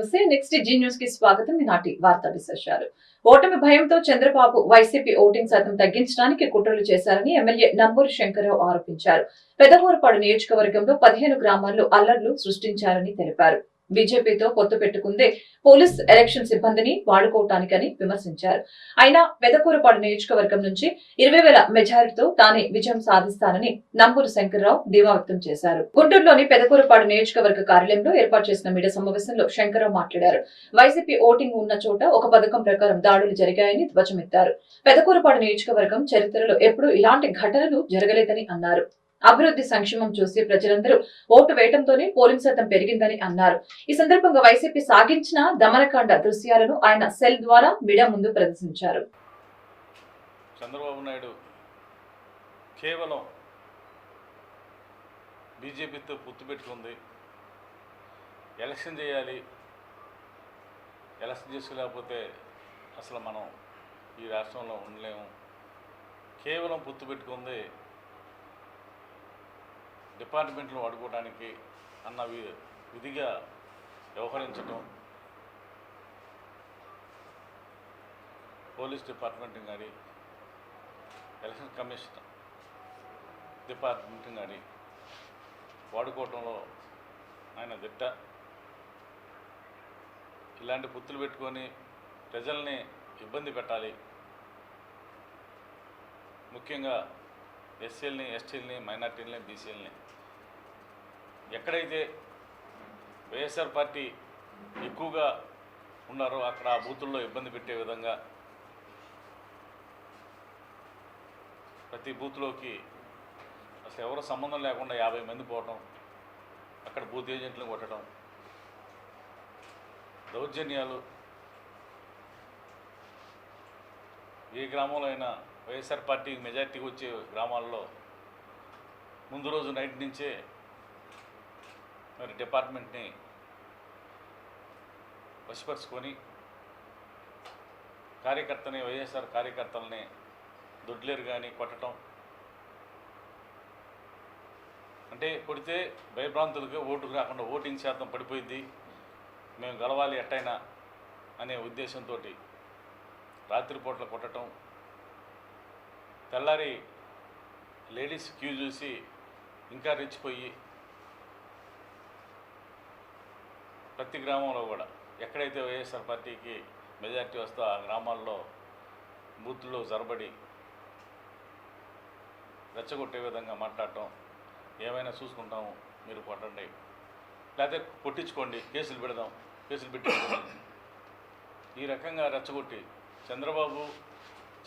నమస్తే. Next G news కి స్వాగతం. ఈనాటి వార్తా విశేషాలు. ఓటమి భయంతో చంద్రబాబు వైసీపీ ఓటింగ్ శాతం తగ్గించడానికి కుట్రలు చేశారని ఎమ్మెల్యే నంబూరు శంకర్రావు ఆరోపించారు. పెదకూరపాడు నియోజకవర్గంలో 15 గ్రామాల్లో అల్లర్లు సృష్టించారని తెలిపారు. బీజేపీతో పొత్తు పెట్టుకుందే పోలీస్ ఎలక్షన్ సిబ్బందిని వాడుకోవటానికని విమర్శించారు. అయినా పెదకూరపాడు నియోజకవర్గం నుంచి 20,000 మెజారిటీతో తానే విజయం సాధిస్తానని నంబూరు శంకర్రావు ధీమా వ్యక్తం చేశారు. గుంటూరులోని పెదకూరపాడు నియోజకవర్గ కార్యాలయంలో ఏర్పాటు చేసిన మీడియా సమావేశంలో శంకర్రావు మాట్లాడారు. వైసీపీ ఓటింగ్ ఉన్న చోట ఒక పథకం ప్రకారం దాడులు జరిగాయని ధ్వజమెత్తారు. పెదకూరపాడు నియోజకవర్గం చరిత్రలో ఎప్పుడూ ఇలాంటి ఘటనలు జరగలేదని అన్నారు. అభివృద్ధి సంక్షేమం చూసి ప్రజలందరూ ఓటు వేయడంతోనే పోలింగ్ శాతం పెరిగిందని అన్నారు. ఈ సందర్భంగా వైసీపీ సాగించిన దమనకాండ దృశ్యాలను ఆయన సెల్ ద్వారా మీడియా ముందు ప్రదర్శించారు. చంద్రబాబు నాయుడు కేవలం బీజేపీతో పొత్తు పెట్టుకుంది, ఎలక్షన్ చేయాలి, ఎలక్షన్ చేసుకోలేకపోతే అసలు మనం ఈ రాష్ట్రంలో ఉండలేము, కేవలం పొత్తు పెట్టుకుంది డిపార్ట్మెంట్లు వాడుకోవడానికి అన్న విధిగా వ్యవహరించడం, పోలీస్ డిపార్ట్మెంట్ కానీ ఎలక్షన్ కమిషన్ డిపార్ట్మెంట్ కానీ వాడుకోవటంలో ఆయన దిట్ట. ఇలాంటి పొత్తులు పెట్టుకొని ప్రజల్ని ఇబ్బంది పెట్టాలి, ముఖ్యంగా ఎస్సీలని, ఎస్టీలని, మైనార్టీలని, బీసీలని. ఎక్కడైతే వైఎస్ఆర్ పార్టీ ఎక్కువగా ఉన్నారో అక్కడ ఆ బూతుల్లో ఇబ్బంది పెట్టే విధంగా ప్రతి బూత్లోకి అసలు ఎవరో సంబంధం లేకుండా 50 మంది పోవటం, అక్కడ బూత్ ఏజెంట్లను కొట్టడం, దౌర్జన్యాలు. ఏ గ్రామంలో అయినా వైఎస్ఆర్ పార్టీ మెజార్టీకి వచ్చే గ్రామాల్లో ముందు రోజు నైట్ నుంచే మరి డిపార్ట్మెంట్ని వశపరుచుకొని కార్యకర్తని, వైఎస్ఆర్ కార్యకర్తలని దొడ్లేరు కానీ కొట్టడం, అంటే కొడితే భయభ్రాంతులకి ఓటు రాకుండా ఓటింగ్ శాతం పడిపోయింది, మేము గెలవాలి ఎట్టయినా అనే ఉద్దేశంతో రాత్రిపూట్ల కొట్టడం, తెల్లారి లేడీస్ క్యూ చూసి ఇంకా రెచ్చిపోయి ప్రతి గ్రామంలో కూడా ఎక్కడైతే వైఎస్ఆర్ పార్టీకి మెజార్టీ వస్తే ఆ గ్రామాల్లో బూత్లో జరబడి రెచ్చగొట్టే విధంగా మాట్లాడటం, ఏమైనా చూసుకుంటాము, మీరు కొట్టండి, లేకపోతే కొట్టించుకోండి, కేసులు పెడదాం, కేసులు పెట్టించుకోండి, ఈ రకంగా రెచ్చగొట్టి చంద్రబాబు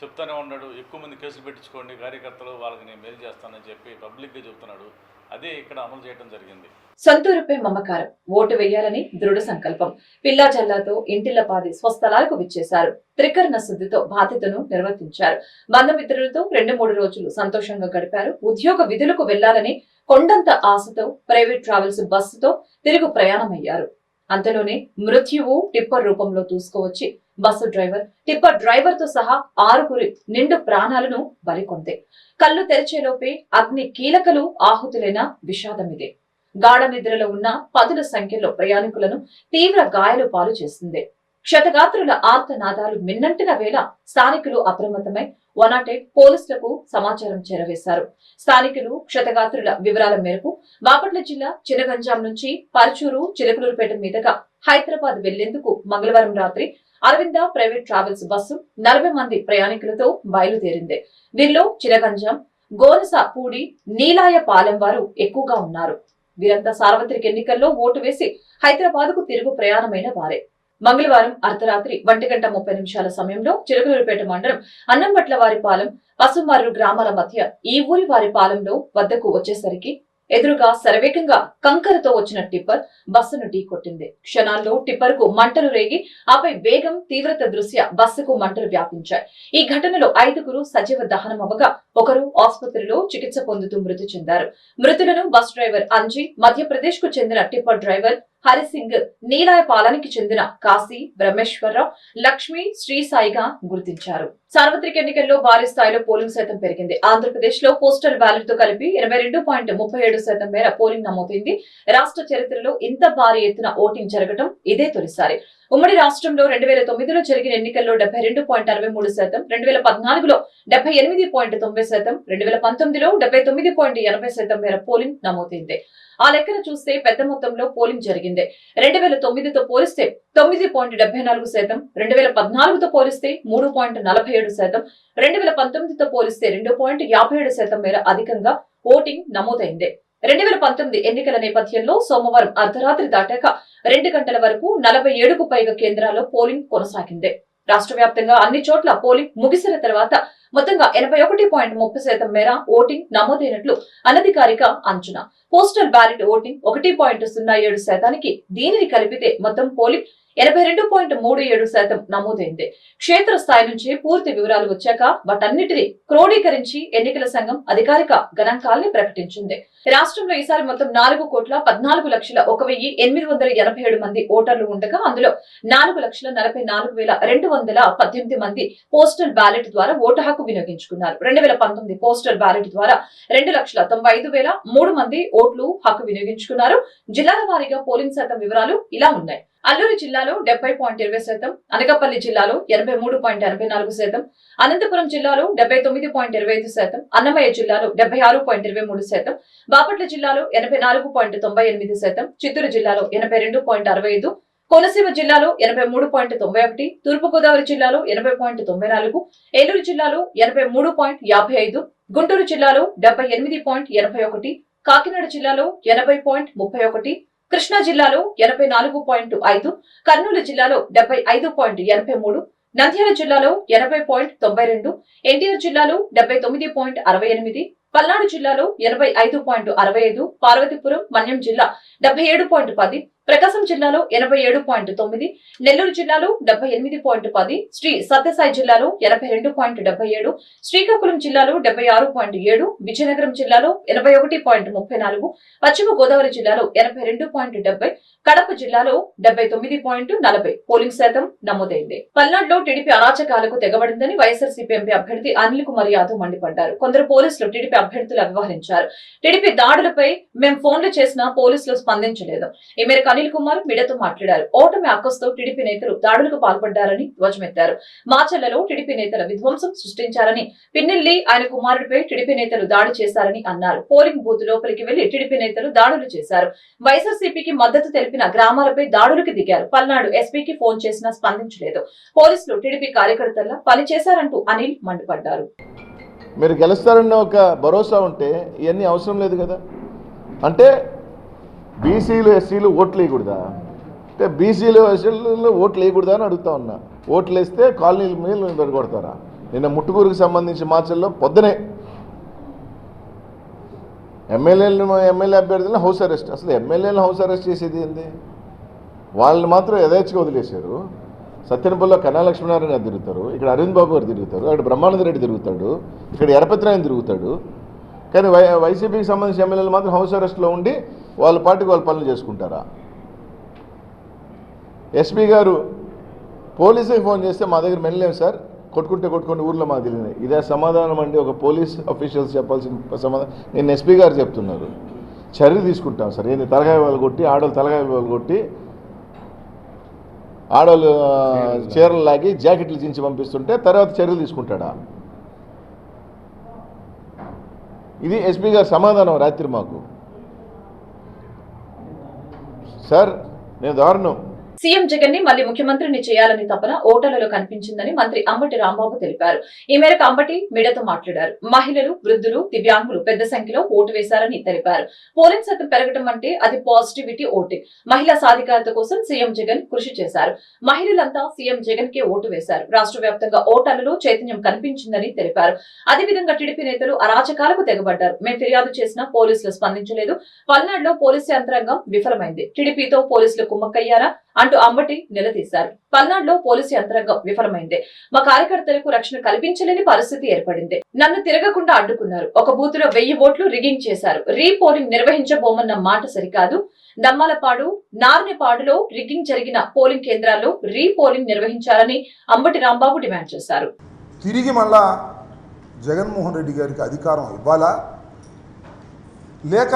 చెప్తానే ఉన్నాడు, ఎక్కువ మంది కేసులు పెట్టించుకోండి, కార్యకర్తలు వాళ్ళకి నేను మేలు చేస్తానని చెప్పి పబ్లిక్గా చెప్తున్నాడు. అదే ఇక్కడ అమలు చేయడం జరిగింది. సొంతూరుపై మమకారం, ఓటు వేయాలని దృఢ సంకల్పం. పిల్లా జల్లాతో ఇంటిల్లపాది స్వస్థలాలకు విచ్చేశారు. త్రికరణ శుద్ధితో బాధ్యతను నిర్వర్తించారు. బంధుమిత్రులతో 2-3 రోజులు సంతోషంగా గడిపారు. ఉద్యోగ విధులకు వెళ్లాలని కొండంత ఆశతో ప్రైవేట్ ట్రావెల్స్ బస్సుతో తిరుగు ప్రయాణమయ్యారు. అంతలోనే మృత్యువు టిప్పర్ రూపంలో దూసుకువచ్చి బస్సు డ్రైవర్, టిప్పర్ డ్రైవర్ తో సహా 6 నిండు ప్రాణాలను బలికొంది. కళ్ళు తెరిచేలోపే అగ్ని కీలకలు ఆహుతులైన విషాదం ఇదే. గాఢ నిద్రలో ఉన్న 10ల సంఖ్యలో ప్రయాణికులను తీవ్ర గాయాలు పాలు చేసింది. క్షతగాత్రుల ఆర్తనాదాలు మిన్నంటిన వేళ స్థానికులు అప్రమత్తమై 108 పోలీసులకు సమాచారం చేరవేశారు. స్థానికులు క్షతగాత్రుల వివరాల మేరకు బాపట్ల జిల్లా చినగంజాం నుంచి పరచూరు, చిలకలూరుపేట మీదుగా హైదరాబాద్ వెళ్లేందుకు మంగళవారం రాత్రి అరవింద ప్రైవేట్ ట్రావెల్స్ బస్సు 40 మంది ప్రయాణికులతో బయలుదేరింది. వీరిలో చినగంజాం, గోనసపూడి, నీలాయపాలెం వారు ఎక్కువగా ఉన్నారు. వీరంతా సార్వత్రిక ఎన్నికల్లో ఓటు వేసి హైదరాబాద్ కు తిరుగు ప్రయాణమైన వారే. మంగళవారం అర్ధరాత్రి 1:30 సమయంలో చిలకలూరుపేట మండలం అన్నంబట్ల వారిపాలెం, పసుమర్రు గ్రామాల మధ్య ఈ ఊరి వారిపాలెంలో వద్దకు వచ్చేసరికి ఎదురుగా శరవేగంగా కంకరతో వచ్చిన టిప్పర్ బస్సును ఢీకొట్టింది. క్షణాల్లో టిప్పర్ కు మంటలు రేగి ఆపై వేగం, తీవ్రత దృష్ట్యా బస్సుకు మంటలు వ్యాపించాయి. ఈ ఘటనలో 5 సజీవ దహనం అవ్వగా ఒకరు ఆసుపత్రిలో చికిత్స పొందుతూ మృతి చెందారు. మృతులను బస్ డ్రైవర్ అంజీ, మధ్యప్రదేశ్ కు చెందిన టిప్పర్ డ్రైవర్ హరిసింగ్ నీలాయపాలనికి చెందిన కాశీ బ్రహ్మేశ్వరరావు లక్ష్మి శ్రీసాయిగా గుర్తించారు. సార్వత్రిక ఎన్నికల్లో భారీ స్థాయిలో పోలింగ్ శాతం పెరిగింది. ఆంధ్రప్రదేశ్ లో పోస్టల్ బ్యాలెట్ తో కలిపి 82.37% మేర పోలింగ్ నమోదైంది. రాష్ట్ర చరిత్రలో ఇంత భారీ ఎత్తున ఓటింగ్ జరగడం ఇదే తొలిసారి. ఉమ్మడి రాష్ట్రంలో 2009లో జరిగిన ఎన్నికల్లో 72.63%, 2014లో 78.90%, 2019లో 79.80% మేర పోలింగ్ నమోదైంది. ఆ లెక్కన చూస్తే పెద్ద మొత్తంలో పోలింగ్ జరిగింది. 2009తో పోలిస్తే 9.74%, 2014తో పోలిస్తే 3.47%, 2019తో పోలిస్తే 2.57% మేర అధికంగా ఓటింగ్ నమోదైంది. 2019 ఎన్నికల నేపథ్యంలో సోమవారం అర్ధరాత్రి దాటాక 2 గంటల వరకు 47కు పైగా కేంద్రాల్లో పోలింగ్ కొనసాగింది. రాష్ట్ర వ్యాప్తంగా అన్ని చోట్ల పోలింగ్ ముగిసిన తర్వాత మొత్తంగా 81.30% మేర ఓటింగ్ నమోదైనట్లు అనధికారిక అంచనా. పోస్టల్ బ్యాలెట్ ఓటింగ్ 1.07%, దీనిని కలిపితే మొత్తం పోలింగ్ 82.37% నమోదైంది. క్షేత్ర స్థాయి నుంచి పూర్తి వివరాలు వచ్చాక వాటన్నిటిని క్రోడీకరించి ఎన్నికల సంఘం అధికారిక గణాంకాల్ని ప్రకటించింది. రాష్ట్రంలో ఈసారి మొత్తం 4,14,01,887 మంది ఓటర్లు ఉండగా అందులో 4,44,218 మంది పోస్టల్ బ్యాలెట్ ద్వారా ఓటు హక్కు వినియోగించుకున్నారు. 2019 పోస్టల్ బ్యాలెట్ ద్వారా 2,95,003 మంది ఓట్లు హక్కు వినియోగించుకున్నారు. జిల్లాల వారీగా పోలింగ్ శాతం వివరాలు ఇలా ఉన్నాయి. అల్లూరు జిల్లాలో 70.20%, అనకాపల్లి జిల్లాలో 83.84%, అనంతపురం జిల్లాలో 79.25%, అన్నమయ్య జిల్లాలో 76.23%, బాపట్ల జిల్లాలో 84.98%, చిత్తూరు జిల్లాలో 82.65%, కోనసీమ జిల్లాలో 83.91%, తూర్పుగోదావరి జిల్లాలో 80.94%, ఏలూరు జిల్లాలో 83.55%, గుంటూరు జిల్లాలో 78.81%, కాకినాడ జిల్లాలో 80.31%, కృష్ణా జిల్లాలో 84.5%, కర్నూలు జిల్లాలో 75.83%, నంద్యాల జిల్లాలో 80.92%, ఎన్టీఆర్ జిల్లాలో 79.68%, పల్నాడు జిల్లాలో 85.65%, పార్వతీపురం మన్యం జిల్లా 77.10%, ప్రకాశం జిల్లాలో 87.9%, నెల్లూరు జిల్లాలో 78.10%, శ్రీ సత్యసాయి జిల్లాలో 82.77%, శ్రీకాకుళం జిల్లాలో 76.7%, విజయనగరం జిల్లాలో 81.34%, పశ్చిమ గోదావరి జిల్లాలో 82.70%, కడప జిల్లాలో 79.40% పోలింగ్ శాతం నమోదైంది. పల్నాడులో టీడీపీ అరాచకాలకు తెగబడిందని వైఎస్ఆర్సీపీ ఎంపీ అభ్యర్థి అనిల్ కుమార్ యాదవ్ మండిపడ్డారు. కొందరు పోలీసులు టీడీపీ అభ్యర్థులు వ్యవహరించారు. టీడీపీ దాడులపై మేం ఫోన్లు చేసినా పోలీసులు స్పందించలేదు. ఈ మేరకు అనిల్ కుమార్ మీడియాతో మాట్లాడారు. ఓటమి అక్కస్తో టీడీపీ నేతలు దాడులకు పాల్పడ్డారని ధ్వజమెత్తారు. మాచర్లలో టీడీపీ నేతల విధ్వంసం సృష్టించారని, పిన్నెల్లి ఆయన కుమారుడిపై టీడీపీ నేతలు దాడి చేశారని అన్నారు. పోలింగ్ బూత్ లోపలికి వెళ్లి టీడీపీ నేతలు దాడులు చేశారు. వైఎస్ఆర్సీపీకి మద్దతు తెలిపిన గ్రామాలపై దాడులకు దిగారు. పల్నాడు ఎస్పీకి ఫోన్ చేసినా స్పందించలేదు. పోలీసులు టీడీపీ కార్యకర్తల పని చేశారంటూ అనిల్ మండిపడ్డారు. మీరు గెలుస్తారన్న ఒక భరోసా ఉంటే ఇవన్నీ అవసరం లేదు కదా. అంటే బీసీలు ఎస్సీలు ఓట్లు వేయకూడదా? అంటే బీసీలు ఎస్సీలు ఓట్లు వేయకూడదా అని అడుగుతా ఉన్నా. ఓట్లు వేస్తే కాలనీల మీద పెరగొడతారా? నిన్న ముట్టుకూరుకు సంబంధించి మాచల్లో పొద్దునే ఎమ్మెల్యే అభ్యర్థులను హౌస్ అరెస్ట్. అసలు ఎమ్మెల్యేలను హౌస్ అరెస్ట్ చేసేది ఏంది? వాళ్ళని మాత్రం యథేచ్ఛగా వదిలేశారు. సత్యనపల్లిలో కన్నా లక్ష్మీనారాయణ గారు తిరుగుతారు, ఇక్కడ అరవింద్ బాబు గారు తిరుగుతారు, అక్కడ బ్రహ్మానంద రెడ్డి తిరుగుతాడు, ఇక్కడ ఎరపతిరాయన తిరుగుతాడు. కానీ వైసీపీకి సంబంధించిన ఎమ్మెల్యేలు మాత్రం హౌస్ అరెస్ట్లో ఉండి వాళ్ళ పార్టీకి వాళ్ళ పనులు చేసుకుంటారా? ఎస్పీ గారు పోలీసుకి ఫోన్ చేస్తే మా దగ్గర మెల్లలేము సార్, కొట్టుకుంటే ఊర్లో మాకు తెలియదు. ఇదే సమాధానం అండి ఒక పోలీస్ అఫీషియల్స్ చెప్పాల్సిన సమాధానం. నేను ఎస్పీ గారు చెప్తున్నారు, చర్య తీసుకుంటాం సార్. ఏంది తలకాయ వాళ్ళు కొట్టి, ఆడవాళ్ళు తలకాయ వాళ్ళు కొట్టి, ఆడవాళ్ళు చీరలు లాగి జాకెట్లు చించి పంపిస్తుంటే తర్వాత చర్యలు తీసుకుంటాడా? ఇది ఎస్పీ గారు సమాధానం రాత్రి మాకు. సార్ నేను దారుణం. సీఎం జగన్ ని మళ్లీ ముఖ్యమంత్రిని చేయాలని తపన ఓటర్లలో కనిపించిందని మంత్రి అంబటి రాంబాబు తెలిపారు. ఈ మేరకు అంబటి మీడియాతో మాట్లాడారు. మహిళలు, వృద్ధులు, దివ్యాంగులు పెద్ద సంఖ్యలో ఓటు వేశారని తెలిపారు. పోలింగ్ శాతం పెరగడం అంటే అది పాజిటివిటీ ఓటింగ్. మహిళా సాధికారత కోసం సీఎం జగన్ కృషి చేశారు. మహిళలంతా సీఎం జగన్ కే ఓటు వేశారు. రాష్ట్ర వ్యాప్తంగా ఓటర్లలో చైతన్యం కనిపించిందని తెలిపారు. అదేవిధంగా టీడీపీ నేతలు అరాచకాలకు తెగబడ్డారు. మేం ఫిర్యాదు చేసినా పోలీసులు స్పందించలేదు. పల్నాడులో పోలీసు యంత్రాంగం విఫలమైంది. టీడీపీతో పోలీసులు కుమ్మక్కయ్యారా అంటూ అంబటి నిలదీశారు. పల్నాడులో పోలీసు యంత్రాంగం విఫలమైంది. మా కార్యకర్తలకు రక్షణ కల్పించలేని పరిస్థితి ఏర్పడింది. నన్ను తిరగకుండా అడ్డుకున్నారు. ఒక బూత్ లో 1000 ఓట్లు రిగింగ్ చేశారు. రీపోలింగ్ నిర్వహించబోమన్న మాట సరికాదు. దమ్మాలపాడు, నార్నెపాడులో రిగ్గింగ్ జరిగిన పోలింగ్ కేంద్రాల్లో రీపోలింగ్ నిర్వహించాలని అంబటి రాంబాబు డిమాండ్ చేశారు. తిరిగి మళ్ళా జగన్మోహన్ రెడ్డి గారికి అధికారం ఇవ్వాలా, లేక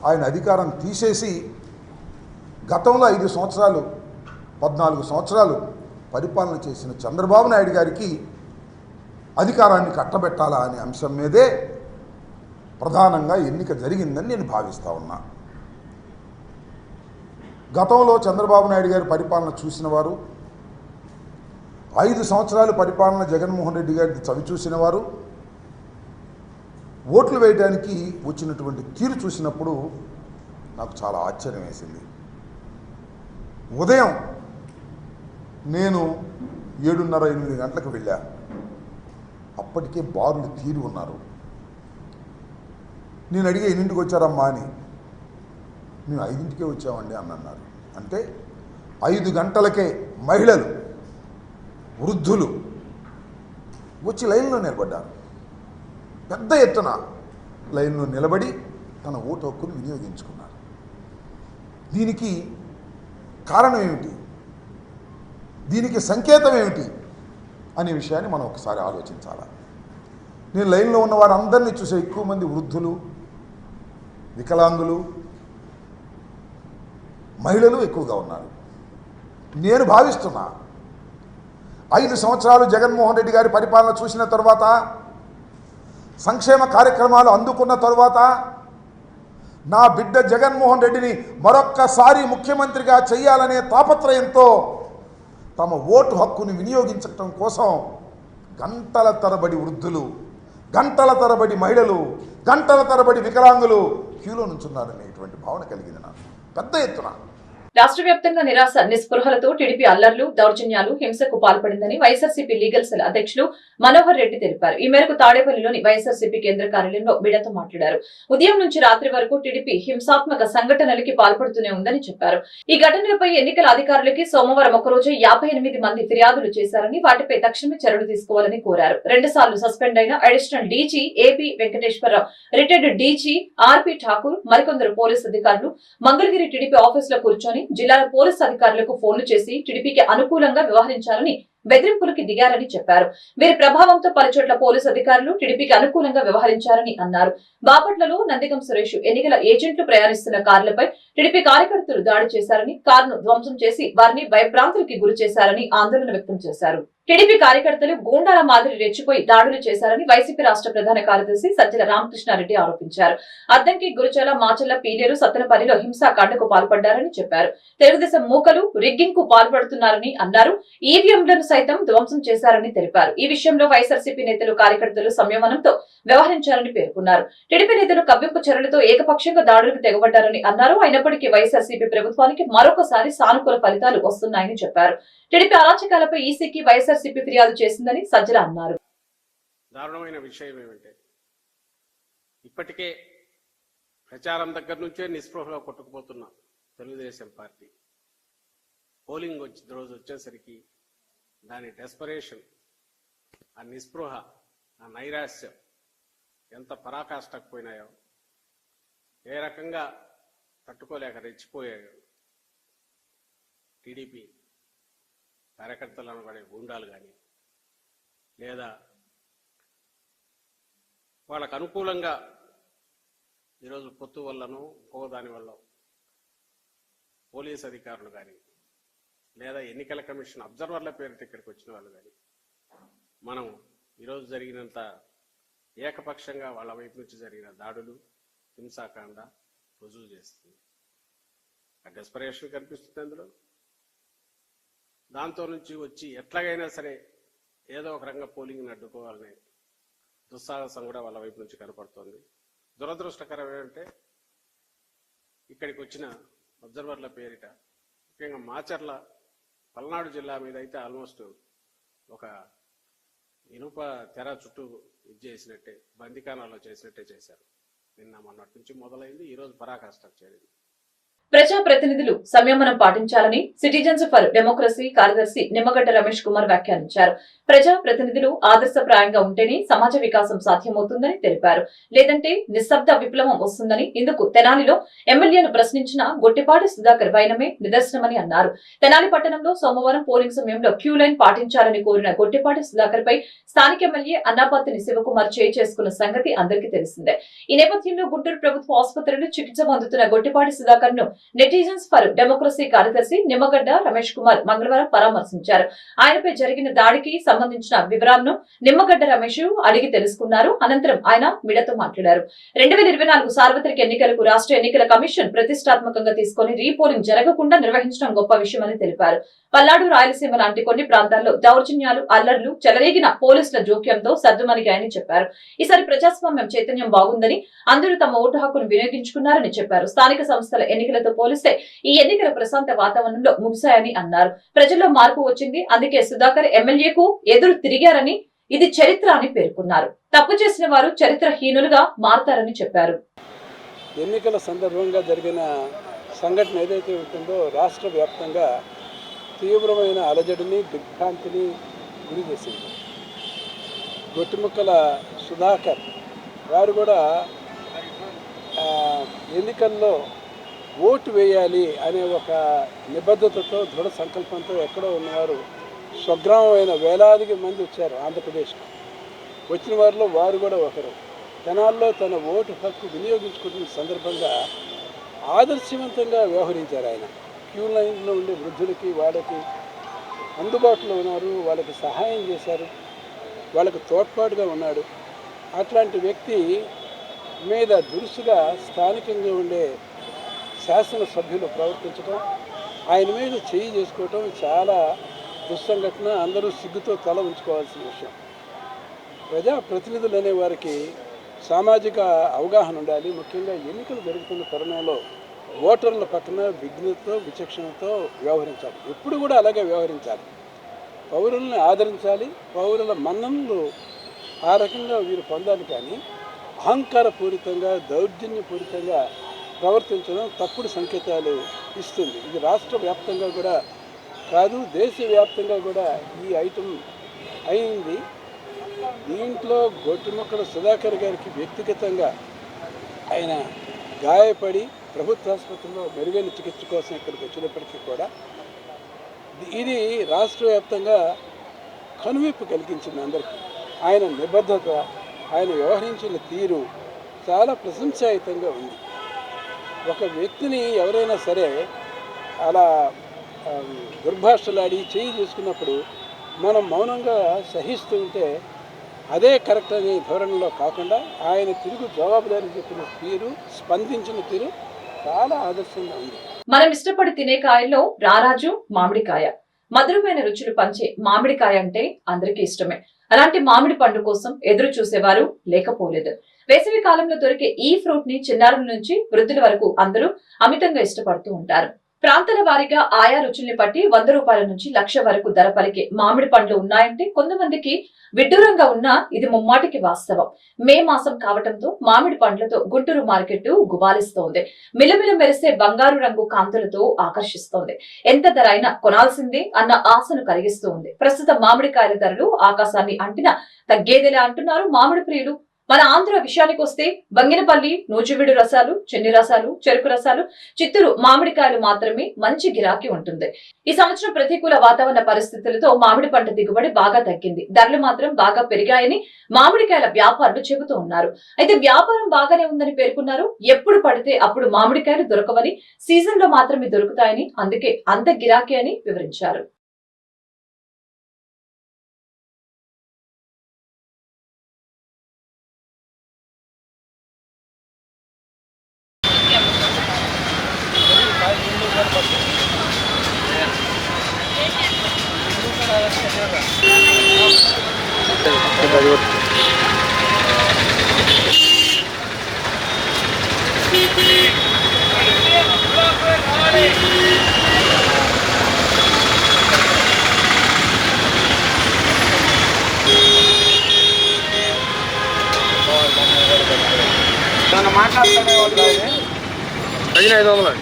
ఆయన అధికారం తీసేసి గతంలో 5 సంవత్సరాలు 14 సంవత్సరాలు పరిపాలన చేసిన చంద్రబాబు నాయుడు గారికి అధికారాన్ని కట్టబెట్టాలా అనే అంశం మీదే ప్రధానంగా ఎన్నిక జరిగిందని నేను భావిస్తూ ఉన్నా. గతంలో చంద్రబాబు నాయుడు గారి పరిపాలన చూసిన వారు, 5 సంవత్సరాలు పరిపాలన జగన్మోహన్ రెడ్డి గారికి చవి చూసిన వారు ఓట్లు వేయడానికి వచ్చినటువంటి తీరు చూసినప్పుడు నాకు చాలా ఆశ్చర్యం వేసింది. ఉదయం నేను 7:30-8 గంటలకు వెళ్ళా. అప్పటికే బారులు తీరి ఉన్నారు. నేను అడిగే 8ంటికి వచ్చారమ్మా అని. మేము 5ంటికే వచ్చామండి అని అన్నారు. అంటే 5 గంటలకే మహిళలు, వృద్ధులు వచ్చి లైన్లో నిలబడ్డారు. పెద్ద ఎత్తున లైన్లో నిలబడి తన ఓటు హక్కును వినియోగించుకున్నారు. దీనికి కారణం ఏమిటి, దీనికి సంకేతం ఏమిటి అనే విషయాన్ని మనం ఒకసారి ఆలోచించాలి. నేను లైన్లో ఉన్న వారందరినీ చూసే ఎక్కువ మంది వృద్ధులు, వికలాంగులు, మహిళలు ఎక్కువగా ఉన్నారు. నేను భావిస్తున్నా 5 సంవత్సరాలు జగన్మోహన్ రెడ్డి గారి పరిపాలన చూసిన తర్వాత, సంక్షేమ కార్యక్రమాలు అందుకున్న తరువాత నా బిడ్డ జగన్మోహన్ రెడ్డిని మరొక్కసారి ముఖ్యమంత్రిగా చేయాలనే తాపత్రయంతో తమ ఓటు హక్కుని వినియోగించటం కోసం గంటల తరబడి వృద్ధులు, గంటల తరబడి మహిళలు, గంటల తరబడి వికలాంగులు క్యూలో నుంచున్నారనేటువంటి భావన కలిగింది నాకు పెద్ద ఎత్తున. రాష్ట్ర వ్యాప్తంగా నిరాశ నిస్పృహలతో టీడీపీ అల్లర్లు, దౌర్జన్యాలు, హింసకు పాల్పడిందని వైఎస్ఆర్సీపీ లీగల్ సెల్ అధ్యక్షులు మనోహర్ రెడ్డి తెలిపారు. ఈ మేరకు తాడేపల్లిలోని వైఎస్ఆర్సీపీ కేంద్ర కార్యాలయంలో మీడియాతో మాట్లాడారు. ఉదయం నుంచి రాత్రి వరకు టీడీపీ హింసాత్మక సంఘటనలకి పాల్పడుతూనే ఉందని చెప్పారు. ఈ ఘటనలపై ఎన్నికల అధికారులకి సోమవారం ఒకరోజు 58 మంది ఫిర్యాదులు చేశారని, వాటిపై తక్షణమే చర్యలు తీసుకోవాలని కోరారు. 2 సార్లు సస్పెండ్ అయిన additional DG AP Venkateswara Rao, retired DG RP Thakur, మరికొందరు పోలీసు అధికారులు మంగళగిరి టీడీపీ ఆఫీసులో కూర్చొని జిల్లాల పోలీసు అధికారులకు ఫోన్లు చేసి టీడీపీకి అనుకూలంగా వ్యవహరించాలని, బెదిరింపులకి దిగారని చెప్పారు. వీరి ప్రభావంతో పలుచోట్ల పోలీసు అధికారులు టీడీపీకి అనుకూలంగా వ్యవహరించారని అన్నారు. బాపట్లలో నందిగం సురేష్ ఎన్నికల ఏజెంట్లు ప్రయాణిస్తున్న కార్లపై టీడీపీ కార్యకర్తలు దాడి చేశారని, కారును ధ్వంసం చేసి వారిని భయభ్రాంతులకి గురి చేశారని ఆందోళన వ్యక్తం చేశారు. టీడీపీ కార్యకర్తలు గూండాల మాదిరి రెచ్చిపోయి దాడులు చేశారని వైసీపీ రాష్ట్ర ప్రధాన కార్యదర్శి సజ్జల రామకృష్ణారెడ్డి ఆరోపించారు. అద్దంకి, గురుచల, మాచల్ల, పీలేరు, సత్తెనపల్లిలో హింసాకాండకు పాల్పడ్డారని చెప్పారు. తెలుగుదేశం మూకలు రిగ్గింగ్ కు పాల్పడుతున్నారని అన్నారు. ఈవీఎంలను సైతం ధ్వంసం చేశారని తెలిపారు. ఈ విషయంలో వైఎస్ఆర్సీపీ నేతలు, కార్యకర్తలు సంయమనంతో వ్యవహరించారని పేర్కొన్నారు. టీడీపీ నేతలు కవ్వింపు చర్యలతో ఏకపక్షంగా దాడులకు తెగబడ్డారని అన్నారు. అయినప్పటికీ వైఎస్ఆర్సీపీ ప్రభుత్వానికి మరొకసారి సానుకూల ఫలితాలు వస్తున్నాయని చెప్పారు. టీడీపీ అరాచకాలపై ఈసీకి వైఎస్ఆర్సీపీ ఫిర్యాదు చేసిందని సజ్జల అన్నారు. దారుణమైన విషయం ఏమంటే, ఇప్పటికే ప్రచారం దగ్గర నుంచే నిస్పృహలో కొట్టుకుపోతున్న తెలుగుదేశం పార్టీ పోలింగ్ రోజు వచ్చేసరికి దాని డెస్పరేషన్, ఆ నిస్పృహ, ఆ నైరాశ్యం ఎంత పరాకాష్ఠకు పోయినాయో, ఏ రకంగా తట్టుకోలేక రెచ్చిపోయాయో టీడీపీ కార్యకర్తలను పడే గూండాలు కానీ, లేదా వాళ్ళకు అనుకూలంగా ఈరోజు పొత్తు వల్లనో ఇంకో దాని వల్ల పోలీస్ అధికారులు కానీ, లేదా ఎన్నికల కమిషన్ అబ్జర్వర్ల పేరిట ఇక్కడికి వచ్చిన వాళ్ళు కానీ, మనం ఈరోజు జరిగినంత ఏకపక్షంగా వాళ్ళ వైపు నుంచి జరిగిన దాడులు, హింసాకాండ రుజువు చేస్తుంది. ఆ డెస్పరేషన్ కనిపిస్తుంది అందులో. దాంతో నుంచి వచ్చి ఎట్లాగైనా సరే ఏదో ఒక రకంగా పోలింగ్ని అడ్డుకోవాలనే దుస్సాహసం కూడా వాళ్ళ వైపు నుంచి కనపడుతోంది. దురదృష్టకరం ఏంటంటే, ఇక్కడికి వచ్చిన అబ్జర్వర్ల పేరిట ముఖ్యంగా మాచర్ల, పల్నాడు జిల్లా మీద అయితే ఆల్మోస్ట్ ఒక ఇనుప తెర చుట్టూ చేసినట్టే, బందికానాల్లో చేసినట్టే చేశారు. నిన్న మొన్నటి నుంచి మొదలైంది, ఈరోజు పరాకాష్ఠకు చేరింది. ప్రజా ప్రతినిధులు సంయమనం పాటించాలని సిటిజన్స్ ఫర్ డెమోక్రసీ కార్యదర్శి నిమ్మగడ్డ రమేష్ కుమార్ వ్యాఖ్యానించారు. ప్రజా ప్రతినిధులు ఆదర్శప్రాయంగా ఉంటేనే సమాజ వికాసం సాధ్యమవుతుందని తెలిపారు. లేదంటే నిశ్శబ్ద విప్లవం వస్తుందని, ఇందుకు తెనాలిలో ఎమ్మెల్యేను ప్రశ్నించిన గొట్టిపాటి సుధాకర్ వైనమే నిదర్శనమని అన్నారు. తెనాలి పట్టణంలో సోమవారం పోలింగ్ సమయంలో క్యూ లైన్ పాటించాలని కోరిన గొట్టిపాటి సుధాకర్ పై స్థానిక ఎమ్మెల్యే అన్నాపత్తిని శివకుమార్ చేయి చేసుకున్న సంగతి అందరికీ తెలిసిందే. ఈ నేపథ్యంలో గుంటూరు ప్రభుత్వ ఆసుపత్రిలో చికిత్స పొందుతున్న గొట్టిపాటి సుధాకర్ ను నెటిజన్స్ ఫర్ డెమోక్రసీ కార్యదర్శి నిమ్మగడ్డ రమేష్ కుమార్ మంగళవారం పరామర్శించారు. ఆయనపై జరిగిన దాడికి సంబంధించిన వివరాలను నిమ్మగడ్డ రమేష్ అడిగి తెలుసుకున్నారు. అనంతరం ఆయన మీడియాతో మాట్లాడారు. 2024 సార్వత్రిక ఎన్నికలకు రాష్ట్ర ఎన్నికల కమిషన్ ప్రతిష్టాత్మకంగా తీసుకుని రీపోలింగ్ జరగకుండా నిర్వహించడం గొప్ప విషయమని తెలిపారు. పల్నాడు, రాయలసీమ లాంటి కొన్ని ప్రాంతాల్లో దౌర్జన్యాలు, అల్లర్లు చెలరేగిన పోలీసుల జోక్యంతో సద్దుమణిగాయని చెప్పారు. ఈసారి ప్రజాస్వామ్యం చైతన్యం బాగుందని, అందరూ తమ ఓటు హక్కును వినియోగించుకున్నారని చెప్పారు. స్థానిక సంస్థల ఎన్నికలతో పోలిస్తే ఈ ఎన్నికల ప్రశాంత వాతావరణంలో ముగిశాయని అన్నారు. ప్రజల్లో మార్పు వచ్చింది, అందుకే సుధాకర్ ఎమ్మెల్యేకు ఎదురు తిరిగారని, ఇది చరిత్ర అని పేర్కొన్నారు. తప్పు చేసిన వారు చరిత్రహీనులుగా మారతారని చెప్పారు. ఎన్నికల సందర్భంగా జరిగిన సంఘటన ఏదైతే ఉంటుందో రాష్ట్ర వ్యాప్తంగా తీవ్రమైన అలజడిని, దిగ్భ్రాంతిని గురి చేసింది. గొట్టిముక్కల సుధాకర్ వారు కూడా ఎన్నికల్లో ఓటు వేయాలి అనే ఒక నిబద్ధతతో, దృఢ సంకల్పంతో ఎక్కడో ఉన్నవారు స్వగ్రామమైన వేలాదికి మంది వచ్చారు ఆంధ్రప్రదేశ్కి. వచ్చిన వారిలో వారు కూడా ఒకరు. తెనాల్లో తన ఓటు హక్కు వినియోగించుకుంటున్న సందర్భంగా ఆదర్శవంతంగా వ్యవహరించారు. ఆయన క్యూ లైన్లో ఉండే వృద్ధులకి, వాళ్ళకి అందుబాటులో ఉన్నారు, వాళ్ళకి సహాయం చేశారు, వాళ్ళకు తోడ్పాటుగా ఉన్నాడు. అట్లాంటి వ్యక్తి మీద దురుసుగా స్థానికంగా ఉండే శాసనసభ్యులు ప్రవర్తించడం, ఆయన మీద చేయి చేసుకోవటం చాలా దుస్సంఘటన. అందరూ సిగ్గుతో తల ఉంచుకోవాల్సిన విషయం. ప్రజాప్రతినిధులు అనే వారికి సామాజిక అవగాహన ఉండాలి. ముఖ్యంగా ఎన్నికలు జరుగుతున్న తరుణంలో ఓటర్ల పక్కన విఘ్నతతో, విచక్షణతో వ్యవహరించాలి. ఎప్పుడు కూడా అలాగే వ్యవహరించాలి. పౌరుల్ని ఆదరించాలి, పౌరుల మన్ననలు ఆ రకంగా వీరు పొందాలి. కానీ అహంకారపూరితంగా, దౌర్జన్యపూరితంగా ప్రవర్తించడం తప్పుడు సంకేతాలు ఇస్తుంది. ఇది రాష్ట్ర వ్యాప్తంగా కూడా కాదు, దేశవ్యాప్తంగా కూడా ఈ ఐటెం అయింది. దీంట్లో గొట్టిముక్కల సుధాకర్ గారికి వ్యక్తిగతంగా ఆయన గాయపడి ప్రభుత్వ ఆసుపత్రిలో మెరుగైన చికిత్స కోసం ఇక్కడికి వచ్చినప్పటికీ కూడా ఇది రాష్ట్ర వ్యాప్తంగా కనువిప్పు కలిగించింది అందరికీ. ఆయన నిబద్ధత, ఆయన వ్యవహరించిన తీరు చాలా ప్రశంసాయుతంగా ఉంది. ఒక వ్యక్తిని ఎవరైనా సరే అలా దుర్భాషలాడి చేయి చేసుకున్నప్పుడు మనం మౌనంగా సహిస్తూ ఉంటే అదే కరెక్ట్ అనే ధోరణిలో కాకుండా ఆయన తిరుగు జవాబుదారీ చెప్పిన తీరు, స్పందించిన తీరు చాలా ఆదర్శంగా ఉంది. మనం ఇష్టపడి తినే కాయల్లో రారాజు మామిడికాయ. మధురమైన రుచులు పంచే మామిడికాయ అంటే అందరికీ ఇష్టమే. అలాంటి మామిడి పండు కోసం ఎదురు చూసేవారు లేకపోలేదు. వేసవి కాలంలో దొరికే ఈ ఫ్రూట్ ని చిన్నారుల నుంచి వృద్ధుల వరకు అందరూ అమితంగా ఇష్టపడుతూ ఉంటారు. ప్రాంతాల వారీగా ఆయా రుచుల్ని బట్టి 100 రూపాయల నుంచి 1,00,000 వరకు ధర పలికే మామిడి పండ్లు ఉన్నాయంటే కొంతమందికి విడ్డూరంగా ఉన్నా ఇది ముమ్మాటికి వాస్తవం. మే మాసం కావటంతో మామిడి పండ్లతో గుంటూరు మార్కెట్ గుబాలిస్తోంది. మిలమిల మెరిసే బంగారు రంగు కాంతులతో ఆకర్షిస్తోంది. ఎంత ధర అయినా కొనాల్సిందే అన్న ఆశను కలిగిస్తూ ఉంది. ప్రస్తుతం మామిడికాయల ధరలు ఆకాశాన్ని అంటినా తగ్గేదిలే అంటున్నారు మామిడి ప్రియులు. మన ఆంధ్ర విషయానికి వస్తే బంగినపల్లి నూజివీడు రసాలు, చెన్ని రసాలు, చెరుకు రసాలు, చిత్తూరు మామిడికాయలు మాత్రమే మంచి గిరాకీ ఉంటుంది. ఈ సంవత్సరం ప్రతికూల వాతావరణ పరిస్థితులతో మామిడి పంట దిగుబడి బాగా తగ్గింది. ధరలు మాత్రం బాగా పెరిగాయని మామిడికాయల వ్యాపారులు చెబుతూ ఉన్నారు. అయితే వ్యాపారం బాగానే ఉందని పేర్కొన్నారు. ఎప్పుడు పడితే అప్పుడు మామిడికాయలు దొరకవని, సీజన్ లో మాత్రమే దొరుకుతాయని, అందుకే అంత గిరాకీ అని వివరించారు. మాట్లాడుతున్నా 500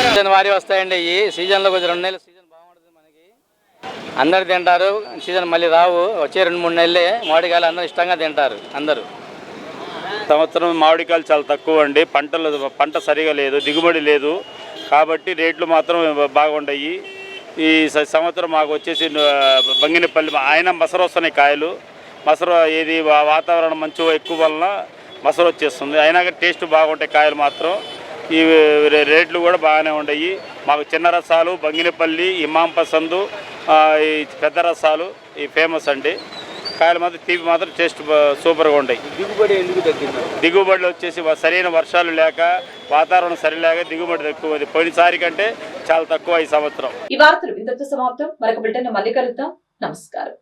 సీజన్ వారి వస్తాయండి. ఈ సీజన్లో కొంచెం 2 నెలలు సీజన్ బాగుంటుంది మనకి, అందరు తింటారు. సీజన్ మళ్ళీ రావు, వచ్చే 2-3 నెలలే మామిడికాయలు అందరూ ఇష్టంగా తింటారు అందరూ. సంవత్సరం మామిడికాయలు చాలా తక్కువ అండి, పంట సరిగా లేదు, దిగుబడి లేదు, కాబట్టి రేట్లు మాత్రం బాగుంటాయి. ఈ సంవత్సరం మాకు వచ్చేసి బంగినపల్లి ఆయన మసరు వస్తున్నాయి కాయలు. మసరు ఏది వాతావరణం మంచు ఎక్కువ వలన మసరు వచ్చేస్తుంది, అయినా టేస్ట్ బాగుంటాయి కాయలు మాత్రం. ఈ రేట్లు కూడా బాగానే ఉన్నాయి. మాకు చిన్న రసాలు, బంగినపల్లి, ఇమాం పసందు, ఈ పెద్ద రసాలు ఈ ఫేమస్ అండి. కాయలు మాత్రం తీపి మాత్రం టేస్ట్ సూపర్గా ఉంటాయి. దిగుబడి ఎందుకు తగ్గింది? దిగుబడులు వచ్చేసి సరైన వర్షాలు లేక, వాతావరణం సరిలేక దిగుబడి తక్కువ. పోయినసారి కంటే చాలా తక్కువ ఈ సంవత్సరం. ఈ వార్తలు ఇంతటితో సమాప్తం. మరొక బిడ్డను మళ్ళీ కలుద్దాం. నమస్కారం.